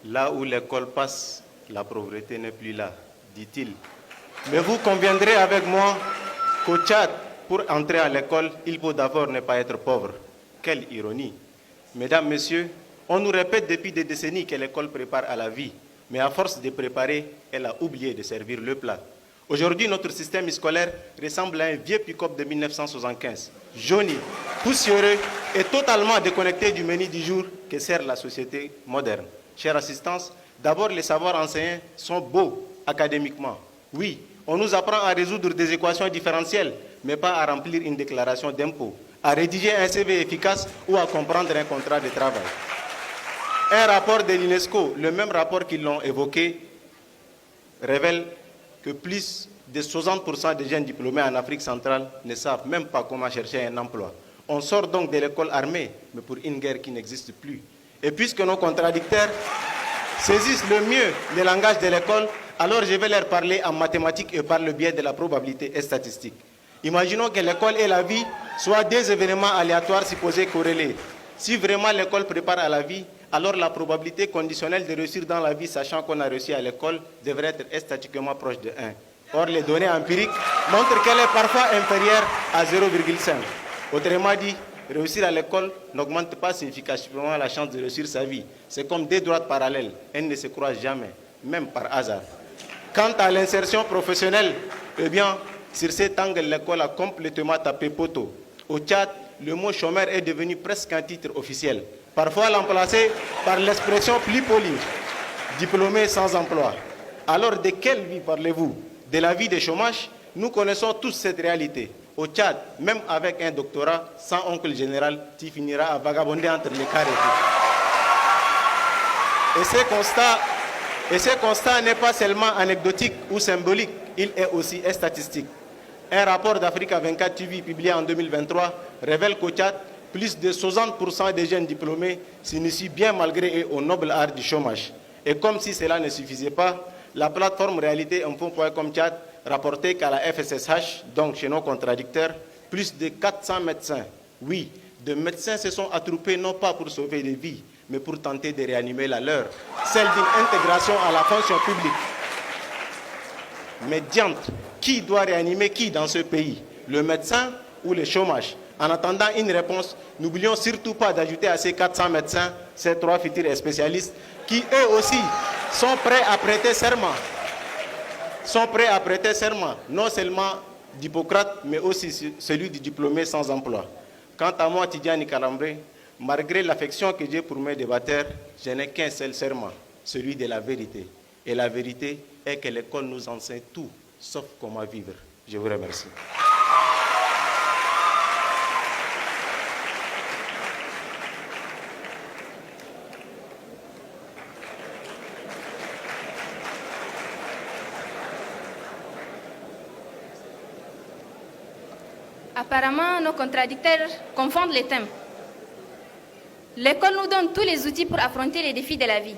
Là où l'école passe, la pauvreté n'est plus là, dit-il. Mais vous conviendrez avec moi qu'au Tchad, pour entrer à l'école, il faut d'abord ne pas être pauvre. Quelle ironie. Mesdames, Messieurs, on nous répète depuis des décennies que l'école prépare à la vie, mais à force de préparer, elle a oublié de servir le plat. Aujourd'hui, notre système scolaire ressemble à un vieux pick-up de 1975, jauni, poussiéreux et totalement déconnecté du menu du jour que sert la société moderne. Chère assistance, d'abord les savoirs enseignés sont beaux académiquement. Oui, on nous apprend à résoudre des équations différentielles, mais pas à remplir une déclaration d'impôt, à rédiger un CV efficace ou à comprendre un contrat de travail. Un rapport de l'UNESCO, le même rapport qu'ils l'ont évoqué, révèle que plus de 60% des jeunes diplômés en Afrique centrale ne savent même pas comment chercher un emploi. On sort donc de l'école armée, mais pour une guerre qui n'existe plus. Et puisque nos contradicteurs saisissent le mieux le langage de l'école, alors je vais leur parler en mathématiques et par le biais de la probabilité et statistique. Imaginons que l'école et la vie soient deux événements aléatoires supposés corrélés. Si vraiment l'école prépare à la vie, alors la probabilité conditionnelle de réussir dans la vie, sachant qu'on a réussi à l'école, devrait être statistiquement proche de 1. Or, les données empiriques montrent qu'elle est parfois inférieure à 0,5. Autrement dit, réussir à l'école n'augmente pas significativement la chance de réussir sa vie. C'est comme deux droites parallèles, elles ne se croisent jamais, même par hasard. Quant à l'insertion professionnelle, eh bien, sur cet angle, l'école a complètement tapé poteau. Au Tchad, le mot chômeur est devenu presque un titre officiel, parfois remplacé par l'expression plus polie, diplômé sans emploi. Alors de quelle vie parlez-vous? De la vie de chômage? Nous connaissons tous cette réalité. Au Tchad, même avec un doctorat, sans oncle général, tu finiras à vagabonder entre les carrés. Et ce constat n'est pas seulement anecdotique ou symbolique, il est aussi statistique. Un rapport d'Africa 24 TV publié en 2023 révèle qu'au Tchad, plus de 60% des jeunes diplômés s'initient bien malgré eux au noble art du chômage. Et comme si cela ne suffisait pas, la plateforme Réalité Info.com Tchad rapportait qu'à la FSSH, donc chez nos contradicteurs, plus de 400 médecins, oui, de médecins se sont attroupés non pas pour sauver des vies, mais pour tenter de réanimer la leur, celle d'une intégration à la fonction publique. Mais diantre, qui doit réanimer qui dans ce pays? Le médecin ou le chômage? En attendant une réponse, n'oublions surtout pas d'ajouter à ces 400 médecins, ces 3 futurs spécialistes, qui eux aussi sont prêts à prêter serment. Non seulement d'Hippocrate, mais aussi celui du diplômé sans emploi. Quant à moi, Tidjani Kalambré, malgré l'affection que j'ai pour mes débatteurs, je n'ai qu'un seul serment, celui de la vérité. Et la vérité est que l'école nous enseigne tout, sauf comment vivre. Je vous remercie. Apparemment, nos contradicteurs confondent les thèmes. L'école nous donne tous les outils pour affronter les défis de la vie.